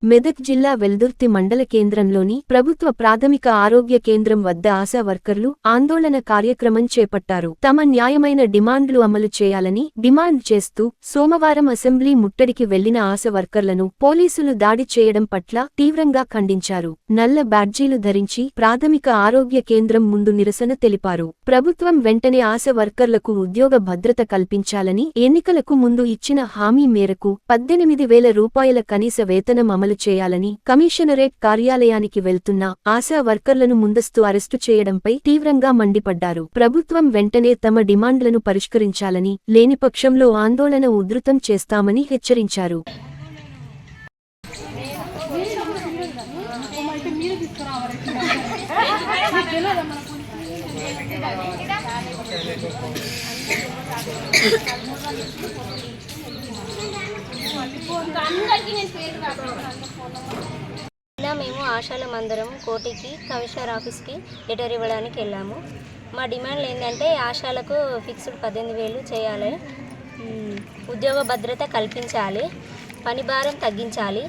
మెదక్ జిల్లా వెల్దుర్తి మండల కేంద్రంలోని ప్రభుత్వ ప్రాథమిక ఆరోగ్య కేంద్రం వద్ద ఆశా వర్కర్లు ఆందోళన కార్యక్రమం చేపట్టారు. తమ న్యాయమైన డిమాండ్లు అమలు చేయాలని డిమాండ్ చేస్తూ సోమవారం అసెంబ్లీ ముట్టడికి వెళ్లిన ఆశా వర్కర్లను పోలీసులు దాడి చేయడం పట్ల తీవ్రంగా ఖండించారు. నల్ల బ్యాడ్జీలు ధరించి ప్రాథమిక ఆరోగ్య కేంద్రం ముందు నిరసన తెలిపారు. ప్రభుత్వం వెంటనే ఆశా వర్కర్లకు ఉద్యోగ భద్రత కల్పించాలని, ఎన్నికలకు ముందు ఇచ్చిన హామీ మేరకు 18,000 రూపాయల కనీస వేతనం అమలు చేయాలని, కమిషనరేట్ కార్యాలయానికి వెళ్తున్న ఆశా వర్కర్లను ముందస్తు అరెస్టు చేయడంపై తీవ్రంగా మండిపడ్డారు. ప్రభుత్వం వెంటనే తమ డిమాండ్లను పరిష్కరించాలని, లేని పక్షంలో ఆందోళన ఉధృతం చేస్తామని హెచ్చరించారు. మేము ఆశాల మందరం కోటికి కమిషనర్ ఆఫీస్కి లెటర్ ఇవ్వడానికి వెళ్ళాము. మా డిమాండ్లు ఏంటంటే ఆశాలకు ఫిక్స్డ్ 18,000 చేయాలి, ఉద్యోగ భద్రత కల్పించాలి, పని భారం తగ్గించాలి,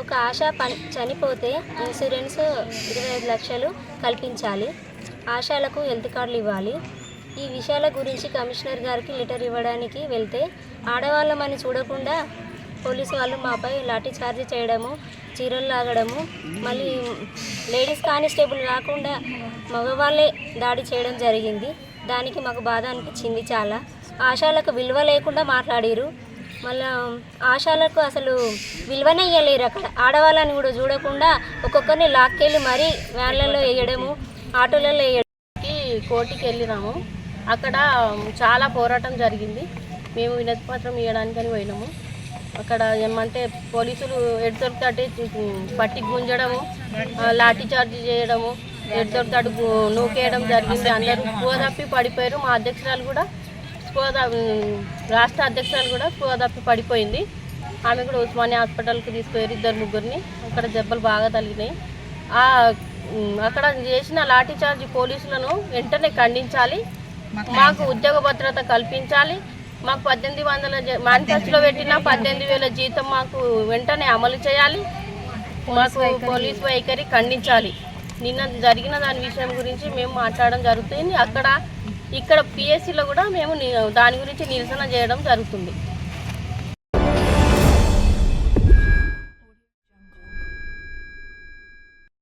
ఒక ఆశ చనిపోతే ఇన్సూరెన్స్ 25 లక్షలు కల్పించాలి, ఆశాలకు హెల్త్ కార్డులు ఇవ్వాలి. ఈ విషయాల గురించి కమిషనర్ గారికి లెటర్ ఇవ్వడానికి వెళ్తే ఆడవాళ్ళమని చూడకుండా పోలీసు వాళ్ళు మాపై లాఠీ చార్జ్ చేయడము, చీరలు లాగడము, మళ్ళీ లేడీస్ కానిస్టేబుల్ కాకుండా మగవాళ్ళే దాడి చేయడం జరిగింది. దానికి మాకు బాధ అనిపించింది చాలా. ఆశాలకు విలువ లేకుండా మాట్లాడారు. మళ్ళీ ఆశాలకు అసలు విలువనే ఇవ్వలేరు. అక్కడ ఆడవాళ్ళని కూడా చూడకుండా ఒక్కొక్కరిని లాక్కెళ్ళి మరీ వ్యాన్లలో వేయడము, ఆటోలలో వేయడానికి కోర్టుకి వెళ్ళినాము. అక్కడ చాలా పోరాటం జరిగింది. మేము వినతి పత్రం ఇవ్వడానికని పోయినాము. అక్కడ ఏమంటే పోలీసులు ఎడతొడతాటి పట్టి గుంజడము, లాఠీ చార్జ్ చేయడము, ఎడతొడతాడు నూకేయడం జరిగింది. అందరూ స్పృహ తప్పి పడిపోయారు. మా అధ్యక్షురాలు కూడా రాష్ట్ర అధ్యక్షురాలు కూడా స్పృహ తప్పి పడిపోయింది. ఆమె కూడా ఉస్మానియా హాస్పిటల్కి తీసుకుపోయారు. 2-3 అక్కడ దెబ్బలు బాగా తగిలినాయి. అక్కడ చేసిన లాఠీ చార్జ్ పోలీసులను వెంటనే ఖండించాలి. మాకు ఉద్యోగ భద్రత కల్పించాలి. మాకు 1800 మేనిఫెస్టోలో పెట్టిన 18,000 జీతం మాకు వెంటనే అమలు చేయాలి. మాకు పోలీసు వైఖరి ఖండించాలి. నిన్న జరిగిన దాని విషయం గురించి మేము మాట్లాడడం జరుగుతుంది. ఇక్కడ పిఎస్సిలో కూడా మేము దాని గురించి నిరసన చేయడం జరుగుతుంది.